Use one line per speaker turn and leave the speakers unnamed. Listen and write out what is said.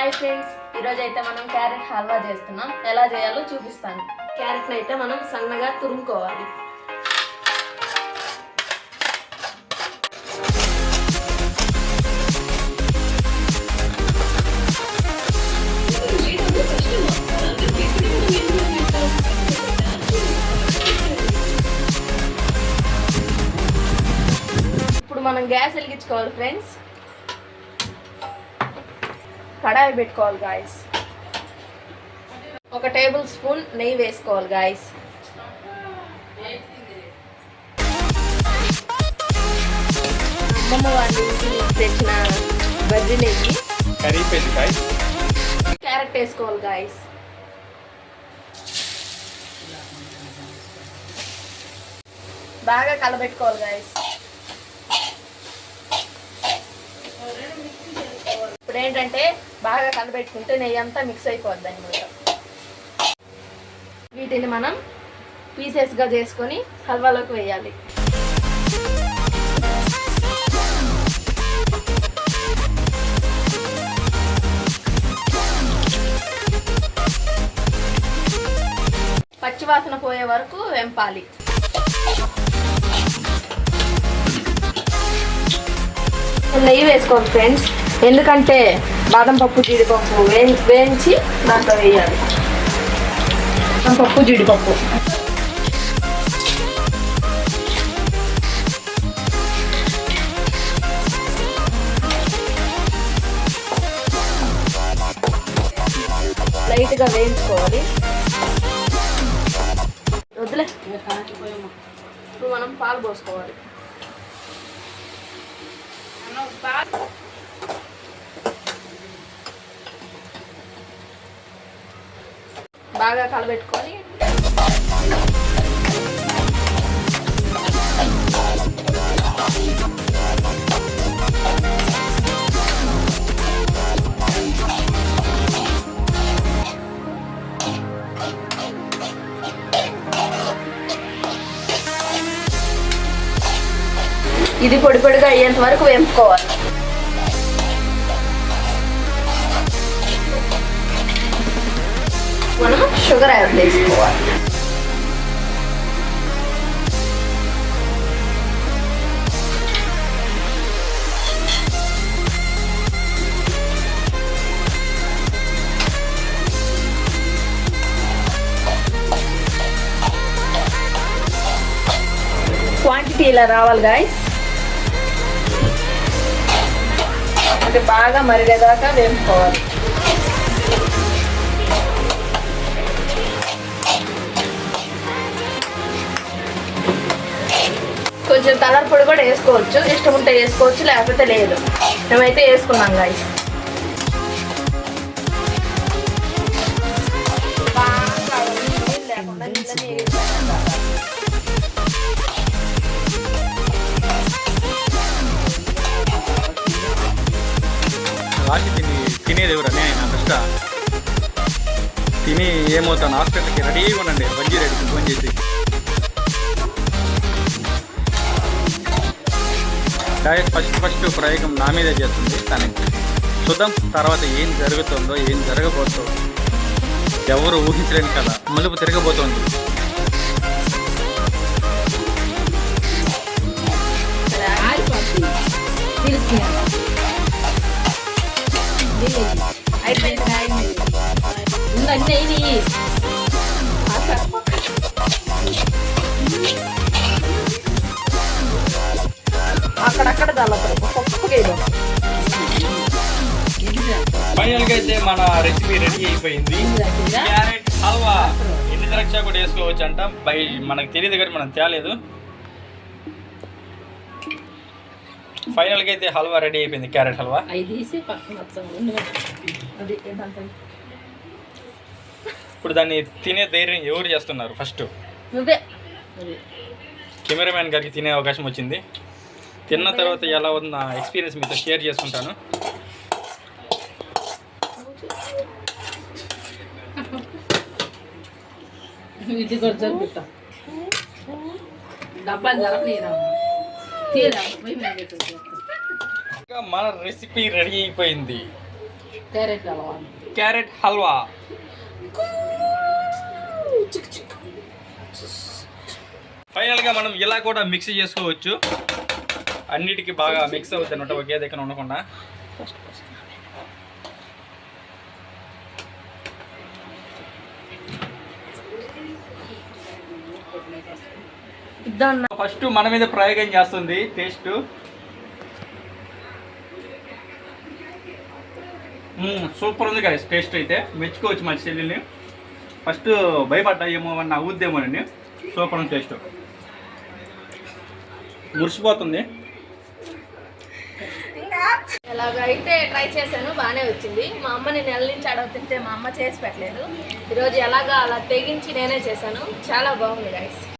Hi friends, ఈరోజు అయితే మనం క్యారెట్ హల్వా చేస్తున్నాం. ఎలా చేయాలో చూపిస్తాను. క్యారెట్ని అయితే మనం సన్నగా తురుముకోవాలి. ఇప్పుడు మనం గ్యాస్ వెలిగించుకోవాలి ఫ్రెండ్స్. కడాయి పెట్టుకోవాలి గాయస్. 1 టేబుల్ స్పూన్ నెయ్యి వేసుకోవాలి గాయస్. అమ్మమ్మ వాళ్ళు తెచ్చిన బజ్జీ నెయ్యి. క్యారెట్ వేసుకోవాలి గాయస్. బాగా కలబెట్టుకోవాలి గాయస్. ఇప్పుడు ఏంటంటే బాగా కలబెట్టుకుంటే నెయ్యి అంతా మిక్స్ అయిపోద్ది అనమాట. వీటిని మనం పీసెస్గా చేసుకొని హల్వాలోకి వేయాలి. పచ్చివాసన పోయే వరకు వెంపాలి. నెయ్యి వేసుకోండి ఫ్రెండ్స్, ఎందుకంటే బాదం పప్పు జీడిపప్పు వేయించి దాంట్లో వేయాలి. బాదం పప్పు జీడిపప్పు లైట్గా వేయించుకోవాలి. వద్దులే. ఇప్పుడు మనం పాలు పోసుకోవాలి. బాగా కలబెట్టుకొని ఇది పొడి పొడిగా అయ్యేంత వరకు వేపుకోవాలి. మనం షుగర్ యాడ్ చేసుకోవాలి. క్వాంటిటీ ఇలా రావాలి గాయస్. అంటే బాగా మరిగేదాకా వేపుకోవాలి. కొంచెం కలర్ పొడి కూడా వేసుకోవచ్చు, ఇష్టం ఉంటే వేసుకోవచ్చు, లేకపోతే లేదు. మేమైతే వేసుకున్నాం గాయస్. లేకుండా
తినేది ఎవరని ఆయన ఫస్ట్ తిని ఏమవుతాను హాస్పిటల్కి రెడీగా ఉండండి. బంజీ రెడీకి ఫోన్ చేసి ఫస్ట్ ప్రయోగం నా మీదే చేస్తుంది. కానీ చూద్దాం తర్వాత ఏం జరుగుతుందో ఏం జరగబోతుందో ఎవరు ఊహించలేని కదా. మలుపు తిరగబోతోంది.
అక్కడక్కడ
ఫైనల్ గా అయితే మన రెసిపీ రెడీ అయిపోయింది. క్యారెట్ హల్వా ఎన్ని ద్రాక్ష కూడా వేసుకోవచ్చు అంట. మనకు తెలియదు కానీ మనం తేలేదు. ఫైనల్ గా అయితే హల్వా రెడీ అయిపోయింది. క్యారెట్ హల్వా ఇప్పుడు దాన్ని తినే ధైర్యం ఎవరు చేస్తున్నారు? ఫస్ట్ కెమెరామ్యాన్ గారికి తినే అవకాశం వచ్చింది. తిన్న తర్వాత ఎలా ఉంది నా ఎక్స్పీరియన్స్ మీతో షేర్ చేసుకుంటాను. మన రెసిపీ రెడీ అయిపోయింది.
క్యారెట్ హల్వా.
క్యారెట్ హల్వా. ఫైనల్గా మనం ఇలా కూడా మిక్స్ చేసుకోవచ్చు, అన్నిటికీ బాగా మిక్స్ అవుతుంది అనమాట, ఒకే దగ్గర ఉండకుండా. ఫస్ట్ మన మీద ప్రయోగం చేస్తుంది టేస్ట్. సూపర్ ఉంది కదా టేస్ట్, అయితే మెచ్చుకోవచ్చు మా చెల్లిని. ఫస్ట్ భయపడ్డా ఏమో అని అవుద్దేమోనండి, సూపర్ ఉంది టేస్ట్, మురిసిపోతుంది.
ఎలాగైతే ట్రై చేశాను, బాగానే వచ్చింది. మా అమ్మని నెల నుంచి అడుగుతుంటే మా అమ్మ చేసి పెట్టలేదు. ఈరోజు ఎలాగా అలా తెగించి నేనే చేశాను, చాలా బాగుంది గైస్.